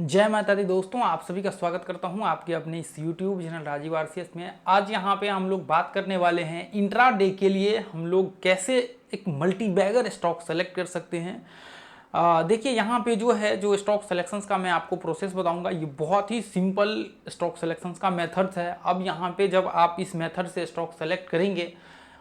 जय माता दी दोस्तों, आप सभी का स्वागत करता हूं आपके अपने इस YouTube चैनल राजीव आरसीएस में। आज यहां पे हम लोग बात करने वाले हैं इंट्राडे के लिए हम लोग कैसे एक मल्टी बैगर स्टॉक सेलेक्ट कर सकते हैं। देखिए यहां पे जो स्टॉक सिलेक्शंस का मैं आपको प्रोसेस बताऊंगा, ये बहुत ही सिंपल स्टॉक सिलेक्शंस का मेथड्स है। अब यहां पे जब आप इस मेथड से स्टॉक सेलेक्ट करेंगे,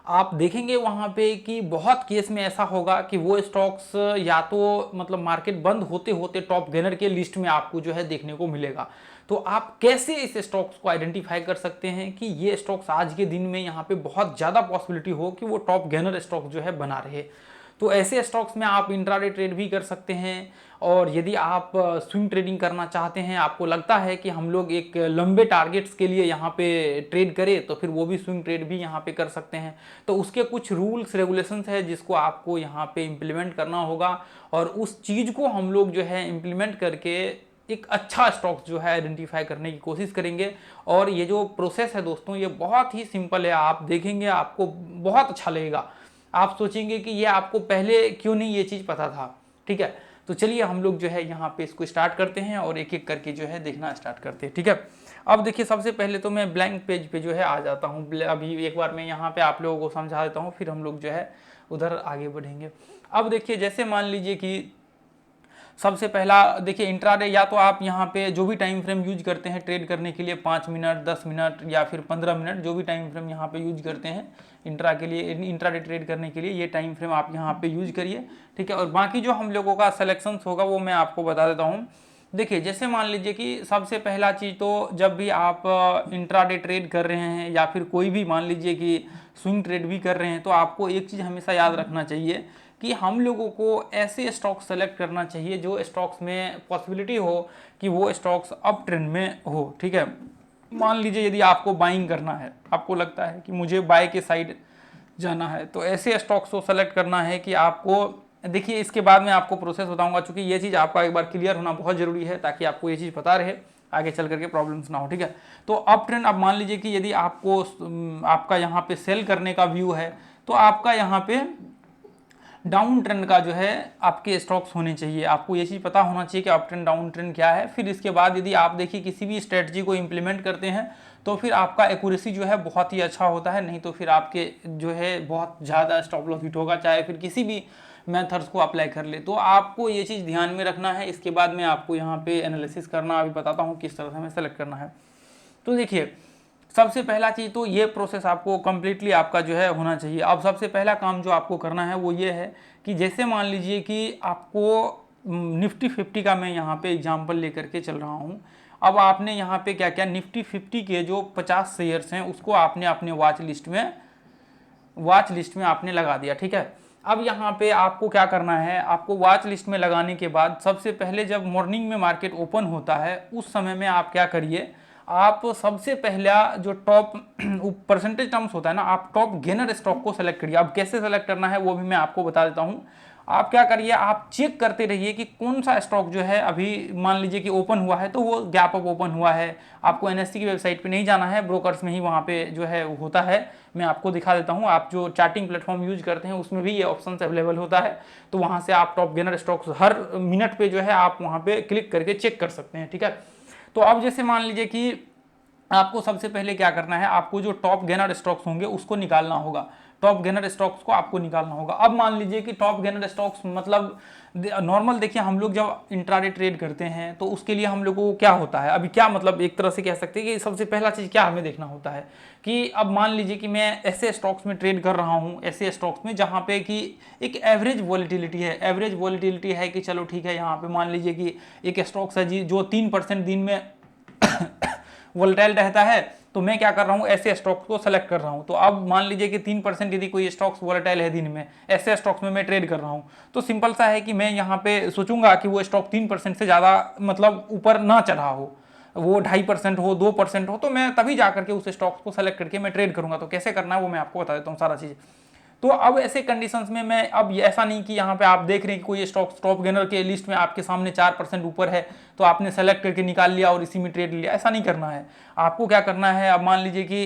आप देखेंगे वहाँ पे कि बहुत केस में ऐसा होगा कि वो स्टॉक्स या तो मतलब मार्केट बंद होते होते टॉप गेनर के लिस्ट में आपको देखने को मिलेगा। तो आप कैसे इस स्टॉक्स को आइडेंटिफाई कर सकते हैं कि ये स्टॉक्स आज के दिन में यहाँ पे बहुत ज़्यादा पॉसिबिलिटी हो कि वो टॉप गेनर स्टॉक बना रहे। तो ऐसे स्टॉक्स में आप इंट्राडे ट्रेड भी कर सकते हैं। और यदि आप स्विंग ट्रेडिंग करना चाहते हैं, आपको लगता है कि हम लोग एक लंबे टारगेट्स के लिए यहाँ पे ट्रेड करें, तो फिर वो भी स्विंग ट्रेड भी यहाँ पे कर सकते हैं। तो उसके कुछ रूल्स रेगुलेशंस है जिसको आपको यहाँ पे इम्प्लीमेंट करना होगा, और उस चीज़ को हम लोग इम्प्लीमेंट करके एक अच्छा स्टॉक्स आइडेंटिफाई करने की कोशिश करेंगे। और ये जो प्रोसेस है दोस्तों, ये बहुत ही सिंपल है। आप देखेंगे आपको बहुत अच्छा लगेगा। आप सोचेंगे कि ये आपको पहले क्यों नहीं ये चीज़ पता था। ठीक है, तो चलिए हम लोग यहाँ पे इसको स्टार्ट करते हैं और एक एक करके देखना स्टार्ट करते हैं। ठीक है, अब देखिए सबसे पहले तो मैं ब्लैंक पेज पे आ जाता हूँ। अभी एक बार मैं यहाँ पे आप लोगों को समझा देता हूँ, फिर हम लोग उधर आगे बढ़ेंगे। अब देखिए जैसे मान लीजिए कि सबसे पहला देखिए इंट्राडे, या तो आप यहाँ पे जो भी टाइम फ्रेम यूज करते हैं ट्रेड करने के लिए, 5 मिनट 10 मिनट या फिर 15 मिनट, जो भी टाइम फ्रेम यहाँ पे यूज करते हैं इंट्राडे ट्रेड करने के लिए, ये टाइम फ्रेम आप यहाँ पे यूज करिए। ठीक है, और बाकी जो हम लोगों का सिलेक्शन होगा वो मैं आपको बता देता हूँ। देखिए जैसे मान लीजिए कि सबसे पहला चीज़, तो जब भी आप इंट्राडे ट्रेड कर रहे हैं या फिर कोई भी मान लीजिए कि स्विंग ट्रेड भी कर रहे हैं, तो आपको एक चीज़ हमेशा याद रखना चाहिए कि हम लोगों को ऐसे स्टॉक्स सेलेक्ट करना चाहिए जो स्टॉक्स में पॉसिबिलिटी हो कि वो स्टॉक्स अप ट्रेंड में हो। ठीक है, मान लीजिए यदि आपको बाइंग करना है, आपको लगता है कि मुझे बाय के साइड जाना है, तो ऐसे स्टॉक्स को सेलेक्ट करना है कि आपको, देखिए इसके बाद मैं आपको प्रोसेस बताऊंगा, चूंकि ये चीज़ आपका एक बार क्लियर होना बहुत ज़रूरी है ताकि आपको ये चीज़ पता रहे, आगे चल करके प्रॉब्लम्स ना हो। ठीक है, तो अप ट्रेंड, अब मान लीजिए कि यदि आपको आपका यहाँ पे सेल करने का व्यू है, तो आपका यहाँ पे डाउन ट्रेंड का आपके स्टॉक्स होने चाहिए। आपको ये चीज़ पता होना चाहिए कि अप ट्रेंड डाउन ट्रेंड क्या है। फिर इसके बाद यदि आप देखिए किसी भी स्ट्रेटजी को इम्प्लीमेंट करते हैं, तो फिर आपका एक्यूरेसी बहुत ही अच्छा होता है। नहीं तो फिर आपके बहुत ज़्यादा स्टॉप लॉस हिट होगा, चाहे फिर किसी भी मेथड्स को अप्लाई कर ले। तो आपको ये चीज़ ध्यान में रखना है। इसके बाद मैं आपको यहाँ पे एनालिसिस करना अभी बताता हूँ किस तरह से हमें सेलेक्ट करना है। तो देखिए सबसे पहला चीज़ तो ये प्रोसेस आपको कम्प्लीटली आपका होना चाहिए। अब सबसे पहला काम जो आपको करना है वो ये है कि जैसे मान लीजिए कि आपको निफ्टी 50 का मैं यहाँ पे एग्जांपल लेकर के चल रहा हूँ। अब आपने यहाँ पे क्या क्या, निफ्टी 50 के जो 50 शेयर्स हैं उसको आपने अपने वॉच लिस्ट में आपने लगा दिया। ठीक है, अब यहाँ पे आपको क्या करना है, आपको वॉच लिस्ट में लगाने के बाद सबसे पहले जब मॉर्निंग में मार्केट ओपन होता है उस समय में आप क्या करिए, आप सबसे पहला जो टॉप परसेंटेज टर्म्स होता है ना, आप टॉप गेनर स्टॉक को सेलेक्ट करिए। अब कैसे सेलेक्ट करना है वो भी मैं आपको बता देता हूँ। आप क्या करिए, आप चेक करते रहिए कि कौन सा स्टॉक अभी मान लीजिए कि ओपन हुआ है, तो वो गैप अप ओपन हुआ है। आपको एनएससी की वेबसाइट पे नहीं जाना है, ब्रोकर्स में ही वहाँ पे होता है। मैं आपको दिखा देता हूँ, आप जो चार्टिंग प्लेटफॉर्म यूज करते हैं उसमें भी ये ऑप्शन अवेलेबल होता है। तो वहाँ से आप टॉप गेनर स्टॉक्स हर मिनट पे आप वहाँ पे क्लिक करके चेक कर सकते हैं। ठीक है, तो अब जैसे मान लीजिए कि आपको सबसे पहले क्या करना है, आपको जो टॉप गेनर स्टॉक्स होंगे उसको निकालना होगा। टॉप गेनर स्टॉक्स को आपको निकालना होगा। अब मान लीजिए कि टॉप गेनर स्टॉक्स मतलब नॉर्मल, देखिए हम लोग जब इंट्राडे ट्रेड करते हैं तो उसके लिए हम लोगों को क्या होता है, अभी क्या मतलब एक तरह से कह सकते हैं कि सबसे पहला चीज़ क्या हमें देखना होता है कि अब मान लीजिए कि मैं ऐसे स्टॉक्स में ट्रेड कर रहा हूँ, ऐसे स्टॉक्स में जहाँ पे कि एक एवरेज वॉलिटिलिटी है। एवरेज वॉलिटिलिटी है कि चलो ठीक है, यहाँ पे मान लीजिए कि एक स्टॉक्स है जी जो 3% दिन में वोलेटाइल रहता है, तो मैं क्या कर रहा हूँ, ऐसे स्टॉक्स को सेलेक्ट कर रहा हूँ। तो अब मान लीजिए कि 3% यदि कोई स्टॉक्स वोलेटाइल है दिन में, ऐसे स्टॉक्स में मैं ट्रेड कर रहा हूँ, तो सिंपल सा है कि मैं यहाँ पे सोचूंगा कि वो स्टॉक 3% से ज़्यादा मतलब ऊपर ना चढ़ा हो, वो 2.5% हो, 2% हो, तो मैं तभी जा करके उस स्टॉक्स को सेलेक्ट करके मैं ट्रेड करूँगा। तो कैसे करना है वो मैं आपको बता देता हूँ सारा चीज़। तो अब ऐसे कंडीशंस में मैं, अब ऐसा नहीं कि यहाँ पे आप देख रहे हैं कि कोई स्टॉक टॉप गेनर के लिस्ट में आपके सामने 4% ऊपर है तो आपने सेलेक्ट करके निकाल लिया और इसी में ट्रेड लिया, ऐसा नहीं करना है। आपको क्या करना है, अब मान लीजिए कि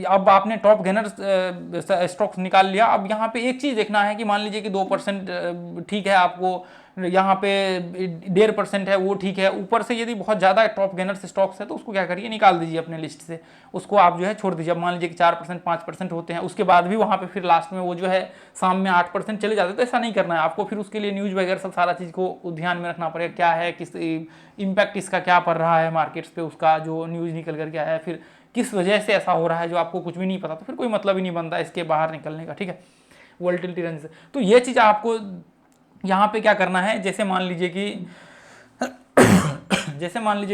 अब आपने टॉप गेनर स्टॉक्स निकाल लिया। अब यहाँ पे एक चीज़ देखना है कि मान लीजिए कि 2% ठीक है, आपको यहाँ पे 1.5% है वो ठीक है। ऊपर से यदि बहुत ज़्यादा टॉप गेनर्स स्टॉक्स है तो उसको क्या करिए, निकाल दीजिए अपने लिस्ट से, उसको आप जो है छोड़ दीजिए। अब मान लीजिए कि 4% 5% होते हैं, उसके बाद भी वहाँ पे फिर लास्ट में वो जो है शाम में 8% चले जाते हैं, तो ऐसा नहीं करना है आपको। फिर उसके लिए न्यूज़ वगैरह सब सारा चीज़ को ध्यान में रखना पड़ेगा, क्या है, किस इम्पैक्ट इसका क्या पड़ रहा है मार्केट्स पे, उसका जो न्यूज़ निकल कर के आया है, फिर किस वजह से ऐसा हो रहा है जो आपको कुछ भी नहीं पता, तो फिर कोई मतलब ही नहीं बनता इसके बाहर निकलने का, ठीक है, वोलेटिलिटी रन से। तो ये चीज़ आपको यहाँ पे क्या करना है, जैसे मान लीजिए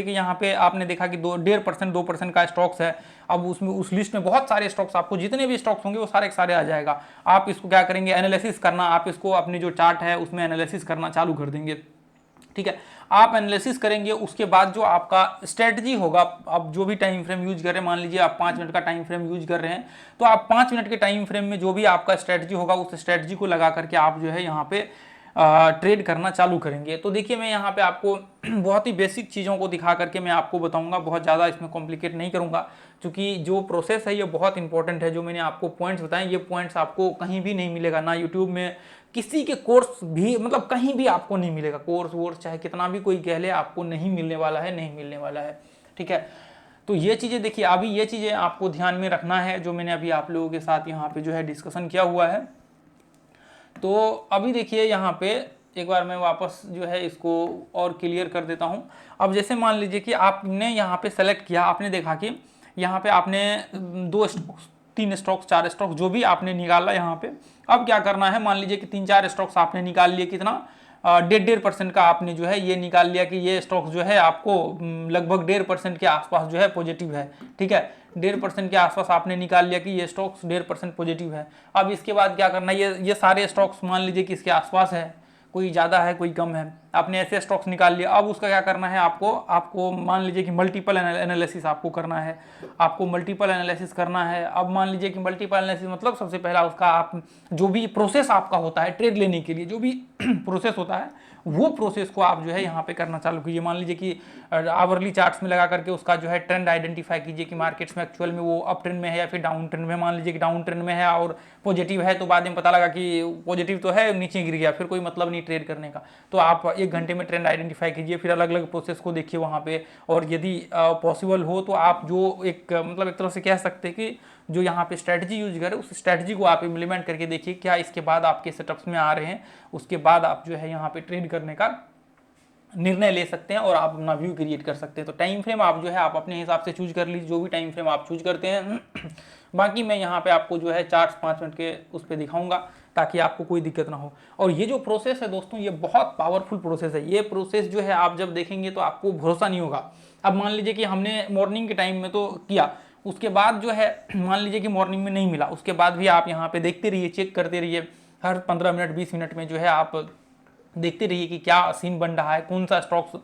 कि यहाँ पे आपने देखा कि 1.5% 2% का स्टॉक्स है। अब उसमें उस लिस्ट में बहुत सारे स्टॉक्स, आपको जितने भी स्टॉक्स होंगे वो सारे के सारे आ जाएगा। आप इसको क्या करेंगे, एनालिसिस करना, आप इसको अपनी जो चार्ट है उसमें एनालिसिस करना चालू कर देंगे, ठीक है। आप एनालिसिस करेंगे, उसके बाद जो आपका स्ट्रेटजी होगा, आप जो भी टाइम फ्रेम यूज कर रहे हैं, मान लीजिए आप 5 मिनट का टाइम फ्रेम यूज कर रहे हैं, तो आप 5 मिनट के टाइम फ्रेम में जो भी आपका स्ट्रेटजी होगा उस स्ट्रेटजी को लगा करके आप जो है यहाँ पे ट्रेड करना चालू करेंगे। तो देखिए मैं यहाँ पे आपको बहुत ही बेसिक चीज़ों को दिखा करके मैं आपको बताऊंगा, बहुत ज़्यादा इसमें कॉम्प्लिकेट नहीं करूँगा, क्योंकि जो प्रोसेस है ये बहुत इंपॉर्टेंट है। जो मैंने आपको पॉइंट्स बताए, ये पॉइंट्स आपको कहीं भी नहीं मिलेगा, ना यूट्यूब में, किसी के कोर्स भी, मतलब कहीं भी आपको नहीं मिलेगा। कोर्स वोर्स चाहे कितना भी कोई कह ले, आपको नहीं मिलने वाला है, नहीं मिलने वाला है, ठीक है। तो ये चीज़ें देखिए, अभी ये चीज़ें आपको ध्यान में रखना है जो मैंने अभी आप लोगों के साथ यहाँ पे जो है डिस्कशन किया हुआ है। तो अभी देखिए यहाँ पे एक बार मैं वापस जो है इसको और क्लियर कर देता हूँ। अब जैसे मान लीजिए कि आपने यहाँ पे सेलेक्ट किया, आपने देखा कि यहाँ पे आपने 2 स्टॉक्स 3 स्टॉक्स 4 स्टॉक्स जो भी आपने निकाला यहाँ पे, अब क्या करना है, मान लीजिए कि 3-4 स्टॉक्स आपने निकाल लिए, कितना 1.5% का आपने जो है ये निकाल लिया कि ये स्टॉक्स जो है आपको लगभग 1.5% के आसपास जो है पॉजिटिव है, ठीक है। 1.5% के आसपास आपने निकाल लिया कि ये स्टॉक्स 1.5% पॉजिटिव है। अब इसके बाद क्या करना है, ये सारे स्टॉक्स मान लीजिए कि इसके आसपास है, कोई ज़्यादा है कोई कम है, आपने ऐसे स्टॉक्स निकाल लिया। अब उसका क्या करना है, आपको मान लीजिए कि मल्टीपल एनालिसिस आपको करना है, आपको मल्टीपल एनालिसिस करना है। अब मान लीजिए कि मल्टीपल एनालिसिस मतलब सबसे पहला उसका आप जो भी प्रोसेस आपका होता है ट्रेड लेने के लिए, जो भी प्रोसेस होता है वो प्रोसेस को आप जो है यहाँ पे करना चालू कीजिए। मान लीजिए कि आवरली चार्ट्स में लगा करके उसका जो है ट्रेंड आइडेंटिफाई कीजिए कि मार्केट्स में एक्चुअल में वो अप ट्रेंड में है या फिर डाउन ट्रेंड में। मान लीजिए कि डाउन ट्रेंड में है और पॉजिटिव है, तो बाद में पता लगा कि पॉजिटिव तो है, नीचे गिर गया, फिर कोई मतलब नहीं ट्रेड करने का। तो आप 1 घंटे में ट्रेंड आइडेंटिफाई कीजिए, फिर अलग अलग प्रोसेस को देखिए वहाँ पे, और यदि पॉसिबल हो तो आप जो मतलब एक तरह से कह सकते हैं कि जो यहाँ पे स्ट्रेटजी यूज करें उस स्ट्रेटजी को आप इम्प्लीमेंट करके देखिए क्या इसके बाद आपके सेटअप्स में आ रहे हैं। उसके बाद आप जो है यहाँ पे ट्रेड करने का निर्णय ले सकते हैं और आप अपना व्यू क्रिएट कर सकते हैं। तो टाइम फ्रेम आप जो है आप अपने हिसाब से चूज कर लीजिए, जो भी टाइम फ्रेम आप चूज करते हैं। बाकी मैं यहाँ पे आपको जो है 4-5 मिनट के उस पर दिखाऊंगा ताकि आपको कोई दिक्कत ना हो। और ये जो प्रोसेस है दोस्तों, ये बहुत पावरफुल प्रोसेस है। ये प्रोसेस जो है आप जब देखेंगे तो आपको भरोसा नहीं होगा। अब मान लीजिए कि हमने मॉर्निंग के टाइम में तो किया, उसके बाद जो है मान लीजिए कि मॉर्निंग में नहीं मिला, उसके बाद भी आप यहाँ पे देखते रहिए, चेक करते रहिए, हर 15 मिनट 20 मिनट में जो है आप देखते रहिए कि क्या सीन बन रहा है, कौन सा स्टॉक्स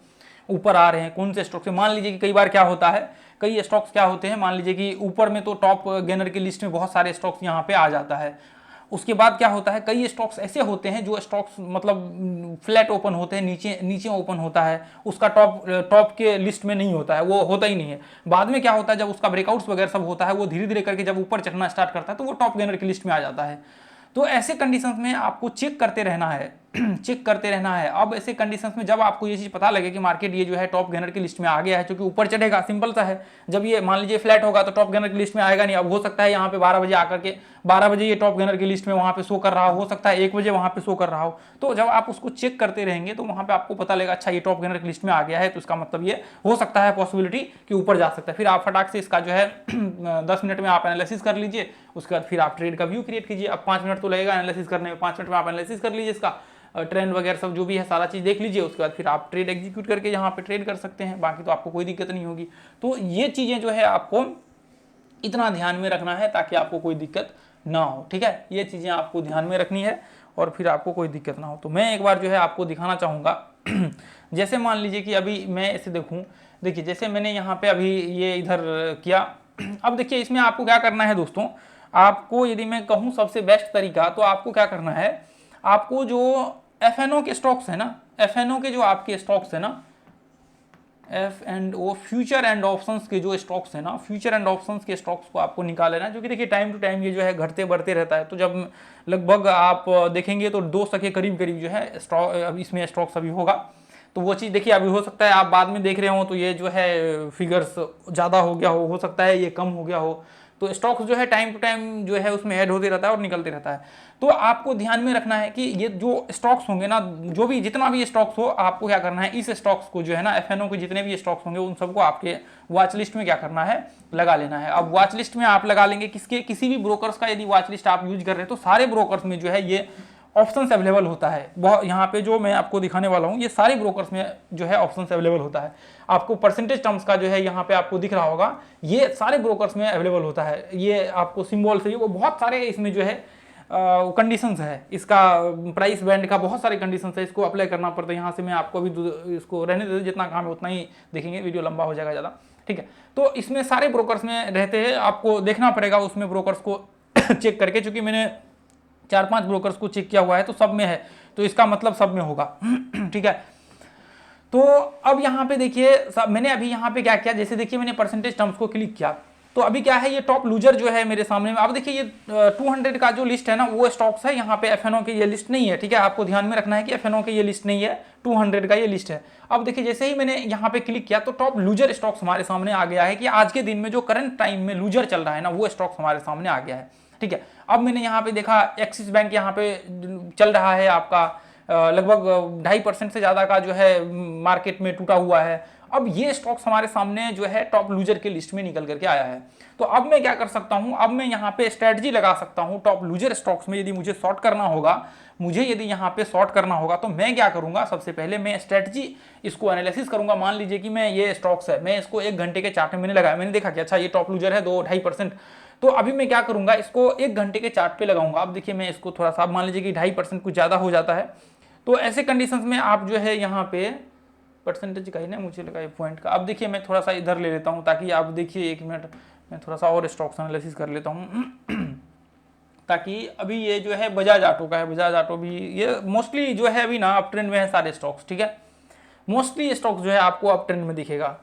ऊपर आ रहे हैं, कौन से स्टॉक्स। मान लीजिए कि कई बार क्या होता है, कई स्टॉक्स क्या होते हैं, मान लीजिए कि ऊपर में तो टॉप गेनर की लिस्ट में बहुत सारे स्टॉक्स यहाँ पे आ जाता है। उसके बाद क्या होता है, कई स्टॉक्स ऐसे होते हैं जो स्टॉक्स मतलब फ्लैट ओपन होते हैं, नीचे नीचे ओपन होता है, उसका टॉप के लिस्ट में नहीं होता है, वो होता ही नहीं है। बाद में क्या होता है, जब उसका ब्रेकआउट्स वगैरह सब होता है, वो धीरे धीरे करके जब ऊपर चढ़ना स्टार्ट करता है तो वो टॉप गेनर की लिस्ट में आ जाता है। तो ऐसे कंडीशंस में आपको चेक करते रहना है, चेक करते रहना है। अब ऐसे कंडीशंस में जब आपको ये चीज़ पता लगे कि मार्केट ये जो है टॉप गेनर की लिस्ट में आ गया है, क्योंकि ऊपर चढ़ेगा, सिंपल सा है। जब ये मान लीजिए फ्लैट होगा तो टॉप गेनर की लिस्ट में आएगा नहीं। अब हो सकता है यहाँ पे 12 बजे आकर के 12 बजे ये टॉप गेनर की लिस्ट में वहाँ पे शो कर रहा हो सकता है 1 बजे वहाँ पे शो कर रहा हो। तो जब आप उसको चेक करते रहेंगे तो वहाँ पे आपको पता लगेगा, अच्छा ये टॉप गेनर की लिस्ट में आ गया है, तो इसका मतलब ये हो सकता है पॉसिबिलिटी कि ऊपर जा सकता है। फिर आप फटाक से इसका जो है 10 मिनट में आप एनालिसिस कर लीजिए, उसके बाद फिर आप ट्रेड का व्यू क्रिएट कीजिए। अब 5 मिनट तो लगेगा एनालिसिस करने में, 5 मिनट में आप एनालिसिस कर लीजिए, इसका ट्रेंड वगैरह सब जो भी है सारा चीज़ देख लीजिए। उसके बाद फिर आप ट्रेड एग्जीक्यूट करके यहाँ पे ट्रेड कर सकते हैं, बाकी तो आपको कोई दिक्कत नहीं होगी। तो ये चीज़ें जो है आपको इतना ध्यान में रखना है ताकि आपको कोई दिक्कत ना हो, ठीक है। ये चीज़ें आपको ध्यान में रखनी है और फिर आपको कोई दिक्कत ना हो। तो मैं एक बार जो है आपको दिखाना चाहूँगा। जैसे मान लीजिए कि अभी मैं इसे देखूँ, देखिए जैसे मैंने यहाँ पे अभी ये इधर किया। अब देखिए इसमें आपको क्या करना है दोस्तों, आपको यदि मैं कहूँ सबसे बेस्ट तरीका, तो आपको क्या करना है, आपको जो एफएनओ के स्टॉक्स है ना, एफएनओ के जो आपके स्टॉक्स है ना, F&O फ्यूचर एंड ऑप्शंस के जो स्टॉक्स है ना, फ्यूचर एंड ऑप्शंस के स्टॉक्स को आपको निकाल लेना है, जो कि देखिए टाइम टू टाइम ये जो है घटते बढ़ते रहता है। तो जब लगभग आप देखेंगे तो 200 के करीब करीब जो है स्टॉक अब इसमें स्टॉक्स अभी होगा। तो वो चीज़ देखिए अभी हो सकता है आप बाद में देख रहे हो तो ये जो है फिगर्स ज़्यादा हो गया हो सकता है ये कम हो गया हो। तो स्टॉक्स जो है टाइम टू टाइम जो है उसमें ऐड होते रहता है और निकलते रहता है। तो आपको ध्यान में रखना है कि ये जो स्टॉक्स होंगे ना, जो भी जितना भी स्टॉक्स हो, आपको क्या करना है, इस स्टॉक्स को जो है ना, एफएनओ के जितने भी स्टॉक्स होंगे उन सबको आपके वॉच लिस्ट में क्या करना है, लगा लेना है। अब वॉच लिस्ट में आप लगा लेंगे किसके, किसी भी ब्रोकर्स का यदि वॉच लिस्ट आप यूज कर रहे हैं तो सारे ब्रोकर्स में जो है ये ऑप्शंस अवेलेबल होता है। बहुत यहाँ पे जो मैं आपको दिखाने वाला हूँ ये सारे ब्रोकर्स में जो है ऑप्शंस अवेलेबल होता है। आपको परसेंटेज टर्म्स का जो है यहाँ पे आपको दिख रहा होगा, ये सारे ब्रोकर्स में अवेलेबल होता है। ये आपको सिंबल से वो बहुत सारे इसमें जो है कंडीशंस है, इसका प्राइस बैंड का बहुत सारे कंडीशंस है, इसको अप्लाई करना पड़ता है। यहाँ से मैं आपको अभी इसको रहने दे, जितना काम है उतना ही देखेंगे, वीडियो लंबा हो जाएगा ज़्यादा, ठीक है। तो इसमें सारे ब्रोकर्स में रहते हैं, आपको देखना पड़ेगा उसमें ब्रोकर्स को चेक करके, चूंकि मैंने 4-5 ब्रोकर्स को चेक किया हुआ है तो सब में है, तो इसका मतलब सब में होगा ठीक है। तो अब यहाँ पे देखिए मैंने अभी यहाँ पे क्या किया, जैसे देखिए मैंने परसेंटेज टर्म्स को क्लिक किया तो अभी क्या है, ये टॉप लूजर जो है मेरे सामने में। अब देखिए ये 200 का जो लिस्ट है ना वो स्टॉक्स है, यहाँ पे एफएनओ की ये लिस्ट नहीं है, ठीक है। आपको ध्यान में रखना है कि एफएनओ की ये लिस्ट नहीं है, 200 का ये लिस्ट है। अब देखिए जैसे ही मैंने यहाँ पे क्लिक किया तो टॉप लूजर स्टॉक्स हमारे सामने आ गया है कि आज के दिन में जो करंट टाइम में लूजर चल रहा है ना वो स्टॉक्स हमारे सामने आ गया है, ठीक है। अब मैंने यहाँ पे देखा एक्सिस बैंक यहाँ पे चल रहा है आपका लगभग 2.5% से ज़्यादा का जो है मार्केट में टूटा हुआ है। अब ये स्टॉक्स हमारे सामने जो है टॉप लूजर की लिस्ट में निकल करके आया है। तो अब मैं क्या कर सकता हूं, अब मैं यहाँ पे स्ट्रेटजी लगा सकता हूं टॉप लूजर स्टॉक्स में। यदि मुझे शॉर्ट करना होगा, यदि यहाँ पे शॉर्ट करना होगा तो मैं क्या करूंगा, सबसे पहले मैं स्ट्रेटजी इसको एनालिसिस करूंगा। मान लीजिए कि मैं ये स्टॉक्स है, मैं इसको 1 घंटे के चार्ट में मैंने लगाया, मैंने देखा कि अच्छा ये टॉप लूजर है 2-2.5%। तो अभी मैं क्या करूंगा, इसको 1 घंटे के चार्ट पे लगाऊंगा। अब देखिए मैं इसको थोड़ा सा, मान लीजिए कि 2.5% कुछ ज़्यादा हो जाता है, तो ऐसे कंडीशंस में आप जो है यहाँ पे परसेंटेज का ही ना, मुझे लगा ये पॉइंट का। अब देखिए मैं थोड़ा सा इधर ले लेता हूँ ताकि आप देखिए, 1 मिनट मैं थोड़ा सा और स्टॉक्स एनालिसिस कर लेता हूँ ताकि अभी ये जो है बजाज ऑटो का है, बजाज ऑटो भी ये मोस्टली जो है अभी ना अप ट्रेंड में है सारे स्टॉक्स, ठीक है। मोस्टली स्टॉक्स जो है आपको अप ट्रेंड में दिखेगा।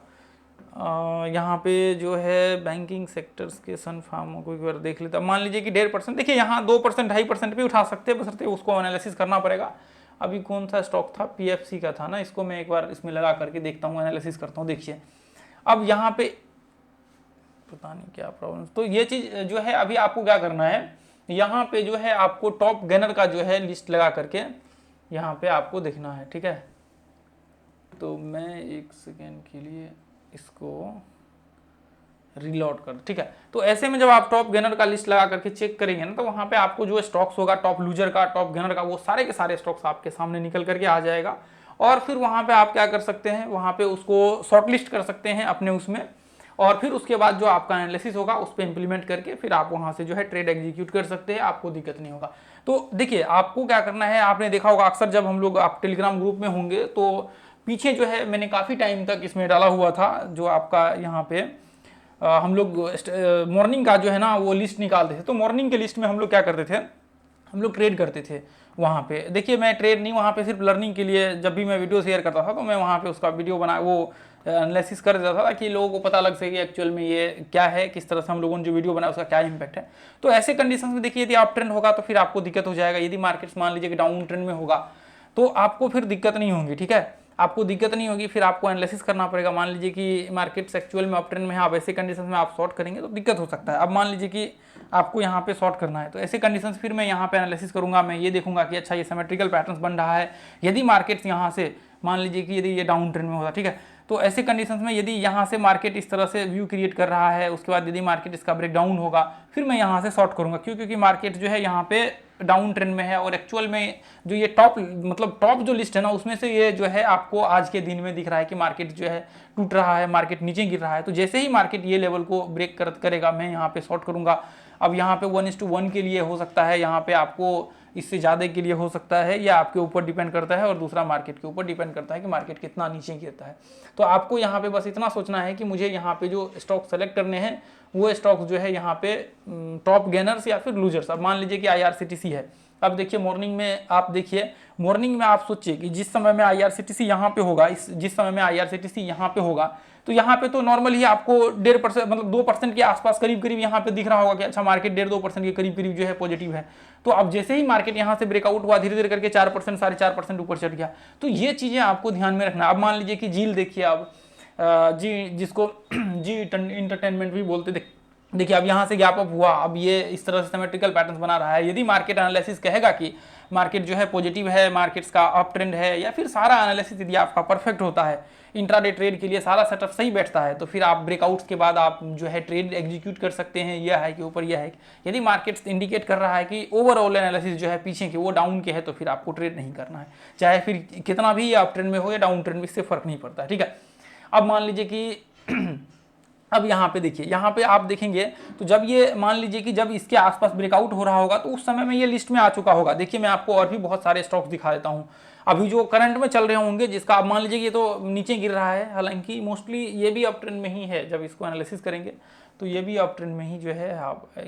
यहाँ पे जो है बैंकिंग सेक्टर्स के सन फार्म को एक बार देख लेता, मान लीजिए कि 1.5%, देखिए यहाँ 2% 2.5% भी उठा सकते हैं, बशर्ते उसको एनालिसिस करना पड़ेगा। अभी कौन सा स्टॉक था, पीएफसी का था ना, इसको मैं एक बार इसमें लगा करके देखता हूँ, एनालिसिस करता हूँ। देखिए अब यहाँ पे पता नहीं क्या प्रॉब्लम, तो ये चीज़ जो है अभी आपको क्या करना है, यहाँ पे जो है आपको टॉप गेनर का जो है लिस्ट लगा करके यहाँ पे आपको देखना है, ठीक है। तो मैं 1 सेकेंड के लिए इसको रीलोड कर, ठीक है। तो ऐसे में जब आप टॉप गेनर का लिस्ट लगा करके चेक करेंगे ना तो वहाँ पे आपको जो स्टॉक्स होगा टॉप लूजर का, टॉप गेनर का, वो सारे के सारे स्टॉक्स आपके सामने निकल करके आ जाएगा। और फिर वहाँ पे आप क्या कर सकते हैं, वहाँ पे उसको शॉर्ट लिस्ट कर सकते हैं अपने उसमें, और फिर उसके बाद जो आपका एनालिसिस होगा उस पर इंप्लीमेंट करके फिर आप वहाँ से जो है ट्रेड एग्जीक्यूट कर सकते हैं, आपको दिक्कत नहीं होगा। तो देखिए आपको क्या करना है, आपने देखा होगा अक्सर जब हम लोग आप टेलीग्राम ग्रुप में होंगे तो पीछे जो है मैंने काफ़ी टाइम तक इसमें डाला हुआ था, जो आपका यहाँ पे हम लोग मॉर्निंग का जो है ना वो लिस्ट निकालते थे। तो मॉर्निंग के लिस्ट में हम लोग क्या करते थे, हम लोग ट्रेड करते थे वहाँ पे। देखिए मैं ट्रेड नहीं, वहाँ पे सिर्फ लर्निंग के लिए जब भी मैं वीडियो शेयर करता था तो मैं वहाँ पे उसका वीडियो बना वो एनालिसिस कर देता था ताकि लोगों को पता लग सके कि एक्चुअल में ये क्या है, किस तरह से हम लोगों ने जो वीडियो बनाया उसका क्या इंपैक्ट है। तो ऐसे कंडीशन में देखिए यदि आप ट्रेंड होगा तो फिर आपको दिक्कत हो जाएगा। यदि मार्केट्स मान लीजिए कि डाउन ट्रेंड में होगा तो आपको फिर दिक्कत नहीं होगी, ठीक है, आपको दिक्कत नहीं होगी। फिर आपको एनालिसिस करना पड़ेगा। मान लीजिए कि मार्केट्स एक्चुअल में अप ट्रेंड में है, आप ऐसे कंडीशन में आप शॉर्ट करेंगे तो दिक्कत हो सकता है। अब मान लीजिए कि आपको यहाँ पे शॉर्ट करना है तो ऐसे कंडीशंस फिर मैं यहाँ पे एनालिसिस करूँगा, मैं ये देखूंगा कि अच्छा ये सिमेट्रिकल पैटर्न्स बन रहा है। यदि मार्केट्स यहाँ से मान लीजिए कि यदि ये डाउन ट्रेंड में होता, ठीक है, तो ऐसे कंडीशंस में यदि यहाँ से मार्केट इस तरह से व्यू क्रिएट कर रहा है, उसके बाद यदि मार्केट इसका ब्रेकडाउन होगा फिर मैं यहाँ से शॉर्ट करूँगा। क्यों? क्योंकि मार्केट जो है यहाँ पे डाउन ट्रेंड में है और एक्चुअल में जो ये टॉप मतलब टॉप जो लिस्ट है ना उसमें से ये जो है आपको आज के दिन में दिख रहा है कि मार्केट जो है टूट रहा है, मार्केट नीचे गिर रहा है। तो जैसे ही मार्केट ये लेवल को ब्रेक करेगा मैं यहाँ पे शॉर्ट करूँगा। अब यहाँ पे 1:1 के लिए हो सकता है, यहाँ पे आपको इससे ज़्यादा के लिए हो सकता है, या आपके ऊपर डिपेंड करता है और दूसरा मार्केट के ऊपर डिपेंड करता है कि मार्केट कितना नीचे गिरता है। तो आपको यहाँ पे बस इतना सोचना है कि मुझे यहाँ पे जो स्टॉक सेलेक्ट करने हैं वो स्टॉक्स जो है यहाँ पे टॉप गेनर्स या फिर लूजर्स। अब मान लीजिए कि IRCTC है अब देखिए मॉर्निंग में आप देखिए, मॉर्निंग में आप सोचिए कि जिस समय में IRCTC यहाँ पे होगा, जिस समय में IRCTC यहाँ पे होगा, तो यहाँ पे तो नॉर्मली आपको 1.5% मतलब 2% के आसपास करीब करीब यहाँ पे दिख रहा होगा कि अच्छा मार्केट 1.5-2% के करीब करीब जो है पॉजिटिव है। तो अब जैसे ही मार्केट यहाँ से ब्रेकआउट हुआ, धीरे धीरे करके 4% 4.5% ऊपर चढ़ गया। तो ये चीजें आपको ध्यान में रखना। अब मान लीजिए कि झील देखिए, अब जी जिसको जी इंटरटेनमेंट भी बोलते, देखिए अब यहाँ से गैप अप हुआ, अब ये इस तरह से सिमेट्रिकल पैटर्न्स बना रहा है। यदि मार्केट एनालिसिस कहेगा कि मार्केट जो है पॉजिटिव है, मार्केट्स का अप ट्रेंड है, या फिर सारा एनालिसिस यदि आपका परफेक्ट होता है, इंट्राडे ट्रेड के लिए सारा सेटअप सही बैठता है, तो फिर आप ब्रेकआउट्स के बाद आप जो है ट्रेड एग्जीक्यूट कर सकते हैं। यह है कि ऊपर, यह है कि यदि मार्केट्स इंडिकेट कर रहा है कि ओवरऑल एनालिसिस जो है पीछे के वो डाउन के है, तो फिर आपको ट्रेड नहीं करना है, चाहे फिर कितना भी अप ट्रेंड में हो या डाउन ट्रेंड में, इससे फर्क नहीं पड़ता। ठीक है, अब मान लीजिए कि अब यहाँ पे देखिए, यहाँ पे आप देखेंगे तो जब ये मान लीजिए कि जब इसके आसपास ब्रेकआउट हो रहा होगा, तो उस समय में ये लिस्ट में आ चुका होगा। देखिए मैं आपको और भी बहुत सारे स्टॉक्स दिखा देता हूँ अभी जो करंट में चल रहे होंगे, जिसका अब मान लीजिए कि ये तो नीचे गिर रहा है, हालांकि मोस्टली ये भी अप ट्रेंड में ही है। जब इसको एनालिसिस करेंगे तो ये भी अप ट्रेंड में ही जो है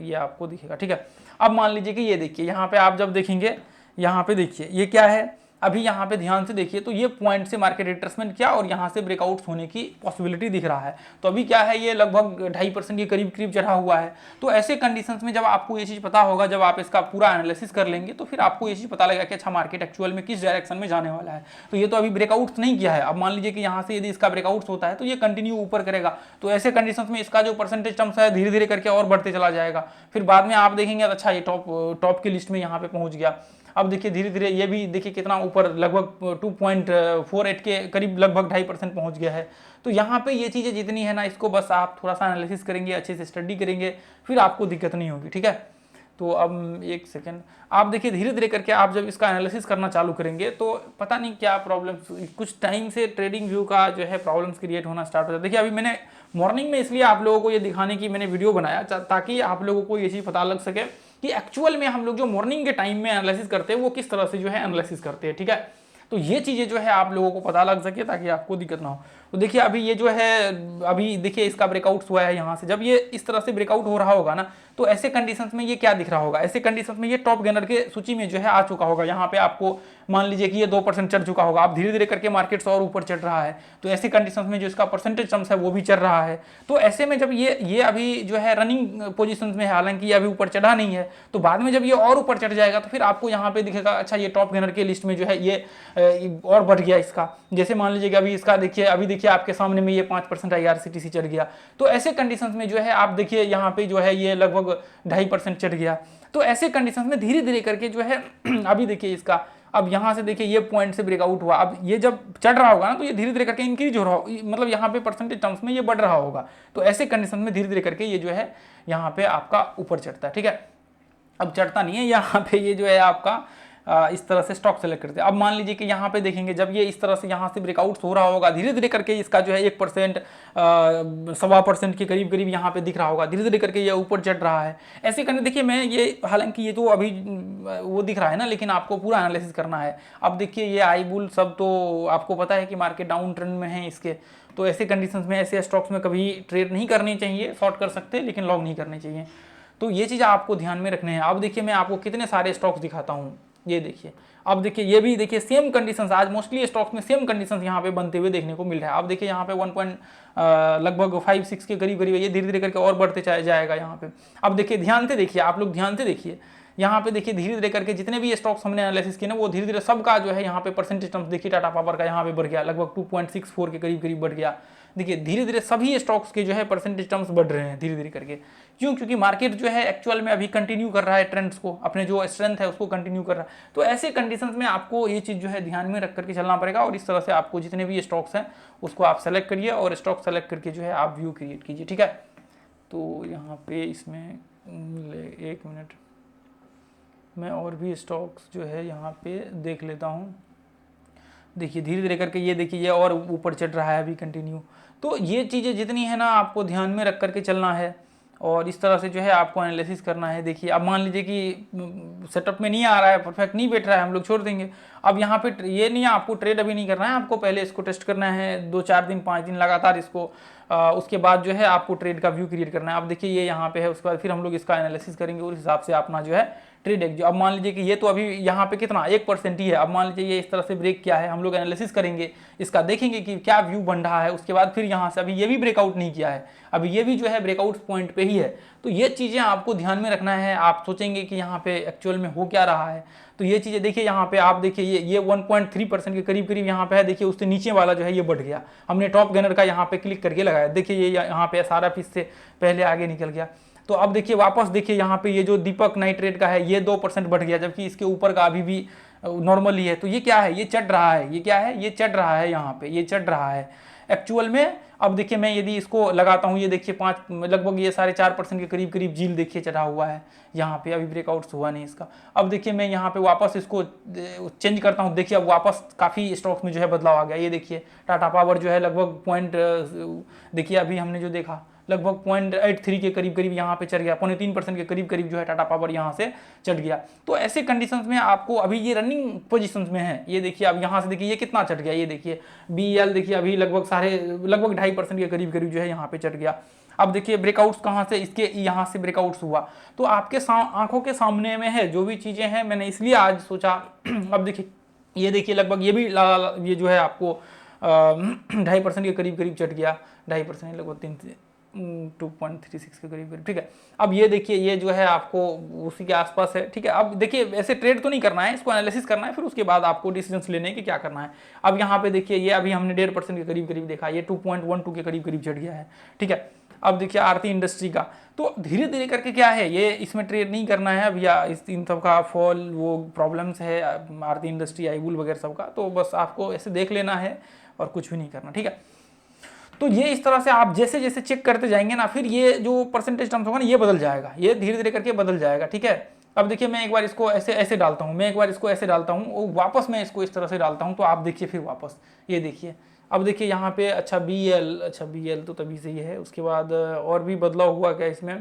ये आपको दिखेगा। ठीक है, अब मान लीजिए कि ये देखिए, यहाँ पे आप जब देखेंगे, यहाँ पे देखिए ये क्या है, अभी यहाँ पे ध्यान से देखिए तो ये पॉइंट से मार्केट रिट्रेसमेंट किया और यहाँ से ब्रेकआउट्स होने की पॉसिबिलिटी दिख रहा है। तो अभी क्या है, ये लगभग 2.5% के करीब करीब चढ़ा हुआ है। तो ऐसे कंडीशंस में जब आपको ये चीज़ पता होगा, जब आप इसका पूरा एनालिसिस कर लेंगे, तो फिर आपको ये चीज़ पता लगेगा कि अच्छा मार्केट एक्चुअल में किस डायरेक्शन में जाने वाला है। तो ये तो अभी ब्रेकआउट्स नहीं किया है। अब मान लीजिए कि यहाँ से यदि इसका ब्रेकआउट्स होता है तो ये कंटिन्यू ऊपर करेगा, तो ऐसे कंडीशंस में इसका जो परसेंटेज टर्म्स है धीरे धीरे करके और बढ़ते चला जाएगा। फिर बाद में आप देखेंगे अच्छा ये टॉप की लिस्ट में यहाँ पे पहुंच गया। अब देखिए धीरे धीरे ये भी देखिए कितना ऊपर, लगभग 2.48 के करीब, लगभग 2.5% पहुंच गया है। तो यहाँ पे ये चीज़ें जितनी है ना, इसको बस आप थोड़ा सा एनालिसिस करेंगे, अच्छे से स्टडी करेंगे, फिर आपको दिक्कत नहीं होगी। ठीक है, तो अब एक सेकेंड, आप देखिए धीरे धीरे करके आप जब इसका एनालिसिस करना चालू करेंगे तो पता नहीं क्या प्रॉब्लम्स, कुछ टाइम से ट्रेडिंग व्यू का जो है प्रॉब्लम्स क्रिएट होना स्टार्ट हो जाता है। देखिए अभी मैंने मॉर्निंग में इसलिए आप लोगों को ये दिखाने की मैंने वीडियो बनाया ताकि आप लोगों को ये चीज़ पता लग सके कि एक्चुअल में हम लोग जो मॉर्निंग के टाइम में एनालिसिस करते हैं वो किस तरह से जो है एनालिसिस करते हैं। ठीक है, तो ये चीज़ें जो है आप लोगों को पता लग सके ताकि आपको दिक्कत ना हो। तो देखिए अभी ये जो है, अभी देखिए इसका ब्रेकआउट हुआ है यहाँ से, जब ये इस तरह से ब्रेकआउट हो रहा होगा ना, तो ऐसे कंडीशंस में ये क्या दिख रहा होगा, ऐसे कंडीशंस में ये टॉप गेनर के सूची में जो है आ चुका होगा। यहाँ पे आपको मान लीजिए कि ये 2% चढ़ चुका होगा, अब धीरे धीरे करके मार्केट्स और ऊपर चढ़ रहा है, तो ऐसे कंडीशंस में जो इसका परसेंटेज टर्म्स है वो भी चढ़ रहा है। तो ऐसे में जब ये अभी जो है रनिंग पोजीशंस में है, हालांकि ये अभी ऊपर चढ़ा नहीं है, तो बाद में जब ये और ऊपर चढ़ जाएगा तो फिर आपको यहाँ पे दिखेगा अच्छा ये टॉप गेनर के लिस्ट में जो है ये और बढ़ गया इसका। जैसे मान लीजिए कि अभी इसका देखिए, अभी देखिए आपके सामने में ये 5% IRCTC चढ़ गया। तो ऐसे कंडीशंस में जो है आप देखिए यहाँ पे जो है ये लगभग 2.5% चढ़ गया। तो ऐसे कंडीशंस में धीरे धीरे करके जो है अभी देखिए इसका, अब यहाँ से देखिए ये पॉइंट से ब्रेकआउट हुआ, अब ये जब चढ़ रहा होगा ना तो ये धीरे धीरे करके इंक्रीज हो रहा होगा, मतलब यहाँ पे परसेंटेज टर्म्स में ये बढ़ रहा होगा। तो ऐसे कंडीशन में धीरे धीरे करके ये जो है यहाँ पे आपका ऊपर चढ़ता है। ठीक है, अब चढ़ता नहीं है, यहाँ पे ये जो है आपका इस तरह से स्टॉक सेलेक्ट करते हैं। अब मान लीजिए कि यहाँ पे देखेंगे जब ये इस तरह से यहाँ से ब्रेकआउट हो रहा होगा, धीरे धीरे करके इसका जो है 1% 1.25% के करीब करीब यहाँ पे दिख रहा होगा, धीरे धीरे करके ये ऊपर चढ़ रहा है। ऐसे करने देखिए मैं ये, हालांकि ये तो अभी वो दिख रहा है ना, लेकिन आपको पूरा एनालिसिस करना है। अब देखिए ये आई बुल सब तो आपको पता है कि मार्केट डाउन ट्रेंड में है इसके, तो ऐसे कंडीशंस में ऐसे स्टॉक्स में कभी ट्रेड नहीं करनी चाहिए, शॉर्ट कर सकते हैं लेकिन लॉन्ग नहीं करनी चाहिए। तो ये चीज़ आपको ध्यान में रखने हैं। अब देखिए मैं आपको कितने सारे स्टॉक्स दिखाता हूँ, ये देखिए, अब देखिए ये भी देखिए सेम कंडीशंस, आज मोस्टली स्टॉक्स में सेम कंडीशंस यहाँ पे बनते हुए देखने को मिल रहा है। अब देखिए यहाँ पे लगभग 5-6 के करीब करीब ये धीरे धीरे करके और बढ़ते जाएगा यहाँ पे। अब देखिए ध्यान से देखिए, आप लोग ध्यान से देखिए, यहाँ पे देखिए धीरे धीरे करके जितने भी स्टॉक्स हमने एनालिसिस किए ना, वो धीरे धीरे सबका जो है यहाँ पे परसेंटेज टर्म्स देखिए, टाटा पावर का यहाँ पे बढ़ गया, लगभग 2.64 के करीब करीब बढ़ गया। देखिए धीरे धीरे सभी स्टॉक्स के जो है परसेंटेज टर्म्स बढ़ रहे हैं धीरे धीरे करके। क्यों? क्योंकि मार्केट जो है एक्चुअल में अभी कंटिन्यू कर रहा है ट्रेंड्स को, अपने जो स्ट्रेंथ है उसको कंटिन्यू कर रहा है। तो ऐसे कंडीशंस में आपको ये चीज़ जो है ध्यान में रख करके चलना पड़ेगा, और इस तरह से आपको जितने भी स्टॉक्स हैं उसको आप सेलेक्ट करिए और स्टॉक सेलेक्ट करके जो है आप व्यू क्रिएट कीजिए। ठीक है, तो यहाँ पे इसमें 1 मिनट मैं और भी स्टॉक्स जो है यहाँ पे देख लेता हूँ। देखिए धीरे धीरे करके ये देखिए ये और ऊपर चढ़ रहा है अभी कंटिन्यू। तो ये चीज़ें जितनी है ना आपको ध्यान में रख करके चलना है, और इस तरह से जो है आपको एनालिसिस करना है। देखिए अब मान लीजिए कि सेटअप में नहीं आ रहा है, परफेक्ट नहीं बैठ रहा है, हम लोग छोड़ देंगे। अब यहाँ पे ये नहीं है, आपको ट्रेड अभी नहीं करना है, आपको पहले इसको टेस्ट करना है 2-4 दिन 5 दिन लगातार इसको, उसके बाद जो है आपको ट्रेड का व्यू क्रिएट करना है। अब देखिए ये यहाँ पे है, उसके बाद फिर हम लोग इसका एनालिसिस करेंगे और इस हिसाब से अपना जो है ट्रेड एग्जीक्यूट। अब मान लीजिए कि ये तो अभी यहाँ पे कितना 1% ही है। अब मान लीजिए ये इस तरह से ब्रेक किया है, हम लोग एनालिसिस करेंगे इसका, देखेंगे कि क्या व्यू बन रहा है। उसके बाद फिर यहाँ से अभी ये भी ब्रेकआउट नहीं किया है, अभी ये भी जो है ब्रेकआउट पॉइंट पे ही है। तो ये चीज़ें आपको ध्यान में रखना है। आप सोचेंगे कि यहाँ पे एक्चुअल में हो क्या रहा है, तो ये चीज़ें देखिए यहाँ पे आप देखिए ये 1.3% के करीब करीब यहाँ पे है। देखिए उससे नीचे वाला जो है ये बढ़ गया, हमने टॉप गेनर का यहाँ पे क्लिक करके लगाया, देखिए ये यहाँ पे सारा पीस से पहले आगे निकल गया। तो अब देखिए वापस देखिए यहाँ पे ये जो दीपक नाइट्रेट का है ये 2% बढ़ गया, जबकि इसके ऊपर का अभी भी नॉर्मली है। तो ये क्या है, ये चढ़ रहा है, ये क्या है, ये चढ़ रहा है, यहाँ पे ये चढ़ रहा है एक्चुअल में। अब देखिए मैं यदि इसको लगाता हूँ, ये देखिए 5 लगभग ये 4.5% के करीब करीब झील देखिए चढ़ा हुआ है यहाँ पे, अभी ब्रेकआउट्स हुआ नहीं इसका। अब देखिए मैं यहाँ पे वापस इसको चेंज करता हूँ, देखिए अब वापस काफ़ी स्टॉक्स में जो है बदलाव आ गया। ये देखिए टाटा पावर जो है लगभग देखिए अभी हमने जो देखा लगभग 0.83 के करीब करीब यहाँ पे चढ़ गया, 3.25% के करीब करीब जो है टाटा पावर यहाँ से चढ़ गया। तो ऐसे कंडीशंस में आपको अभी ये रनिंग पोजीशंस में है, ये देखिए अब यहाँ से देखिए ये कितना चढ़ गया, ये देखिए BEL देखिए अभी लगभग 2.5% के करीब करीब जो है यहाँ पे चढ़ गया। अब देखिए ब्रेकआउट्स कहाँ से, इसके यहाँ से ब्रेकआउट्स हुआ। तो आपके आंखों के सामने में है जो भी चीज़ें हैं, मैंने इसलिए आज सोचा। अब देखिए ये देखिए लगभग ये भी ये जो है आपको 2.5% के करीब करीब चढ़ गया, 2.5% लगभग 2.36 के करीब करीब, ठीक है। अब ये देखिए ये जो है आपको उसी के आसपास है, ठीक है। अब देखिए ऐसे ट्रेड तो नहीं करना है, इसको एनालिसिस करना है, फिर उसके बाद आपको डिसीजंस लेने की क्या करना है। अब यहाँ पे देखिए ये अभी हमने 1.5% के करीब करीब देखा, ये 2.12 के करीब करीब चढ़ गया है, ठीक है। अब देखिए आरती इंडस्ट्री का, तो धीरे धीरे करके क्या है, ये इसमें ट्रेड नहीं करना है अब, या इन सब का फॉल वो प्रॉब्लम्स है आरती इंडस्ट्री आईबुल वगैरह सब का, तो बस आपको ऐसे देख लेना है और कुछ भी नहीं करना, ठीक है। तो ये इस तरह से आप जैसे जैसे चेक करते जाएंगे ना, फिर ये जो परसेंटेज टर्म्स होगा ना ये बदल जाएगा, ये धीरे धीरे करके बदल जाएगा, ठीक है। अब देखिए मैं एक बार इसको ऐसे ऐसे डालता हूँ, मैं एक बार इसको ऐसे डालता हूँ और वापस मैं इसको इस तरह से डालता हूँ, तो आप देखिए फिर वापस ये देखिए। अब देखिए यहाँ पे अच्छा BEL तो तभी से ही है, उसके बाद और भी बदलाव हुआ क्या इसमें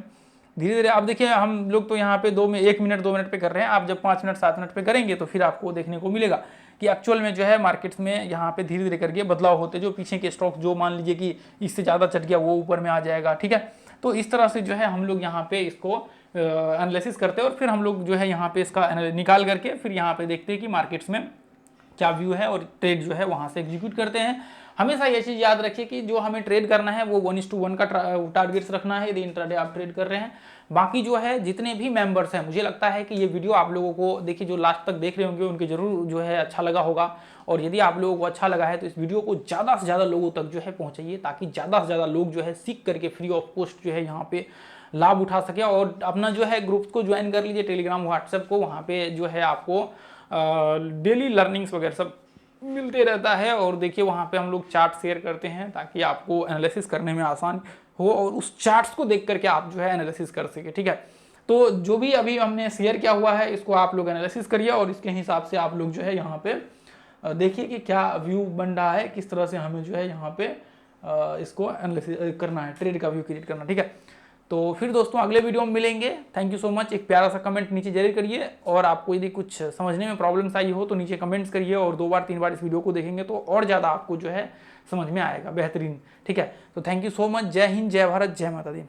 धीरे धीरे। आप देखिए हम लोग तो यहाँ पे 1 मिनट 2 मिनट पे कर रहे हैं, आप जब 5 मिनट 7 मिनट पे करेंगे तो फिर आपको देखने को मिलेगा कि एक्चुअल में जो है मार्केट्स में यहाँ पे धीरे धीरे करके बदलाव होते, जो पीछे के स्टॉक जो मान लीजिए कि इससे ज़्यादा चढ़ गया वो ऊपर में आ जाएगा, ठीक है। तो इस तरह से जो है हम लोग यहाँ पे इसको एनालिसिस करते हैं और फिर हम लोग जो है यहाँ पे इसका निकाल करके फिर यहाँ पे देखते हैं कि मार्केट्स में क्या व्यू है और ट्रेड जो है वहाँ से एग्जीक्यूट करते हैं। हमेशा ये चीज़ याद रखिए कि जो हमें ट्रेड करना है वो 1:1 का टारगेट्स रखना है यदि इंट्राडे आप ट्रेड कर रहे हैं। बाकी जो है जितने भी मेंबर्स हैं, मुझे लगता है कि ये वीडियो आप लोगों को देखिए जो लास्ट तक देख रहे होंगे उनके जरूर जो है अच्छा लगा होगा, और यदि आप लोगों को अच्छा लगा है तो इस वीडियो को ज़्यादा से ज़्यादा लोगों तक जो है पहुँचाइए, ताकि ज़्यादा से ज़्यादा लोग जो है सीख करके फ्री ऑफ कॉस्ट जो है यहाँ पे लाभ उठा सके। और अपना जो है ग्रुप्स को ज्वाइन कर लीजिए, टेलीग्राम व्हाट्सएप को, वहाँ पे जो है आपको डेली लर्निंग्स वगैरह सब मिलते रहता है। और देखिए वहाँ पे हम लोग चार्ट शेयर करते हैं ताकि आपको एनालिसिस करने में आसान हो और उस चार्ट्स को देख करके आप जो है एनालिसिस कर सके, ठीक है। तो जो भी अभी हमने शेयर किया हुआ है इसको आप लोग एनालिसिस करिए और इसके हिसाब से आप लोग जो है यहाँ पे देखिए कि क्या व्यू बन रहा है, किस तरह से हमें जो है यहाँ पे इसको एनालिसिस करना है, ट्रेड का व्यू क्रिएट करना, ठीक है। तो फिर दोस्तों अगले वीडियो में मिलेंगे। Thank you so much. एक प्यारा सा कमेंट नीचे जरूर करिए, और आपको यदि कुछ समझने में प्रॉब्लम्स आई हो तो नीचे कमेंट्स करिए, और 2 बार 3 बार इस वीडियो को देखेंगे तो और ज़्यादा आपको जो है समझ में आएगा बेहतरीन, ठीक है। तो थैंक यू सो मच। जय हिंद, जय भारत, जय माता दी।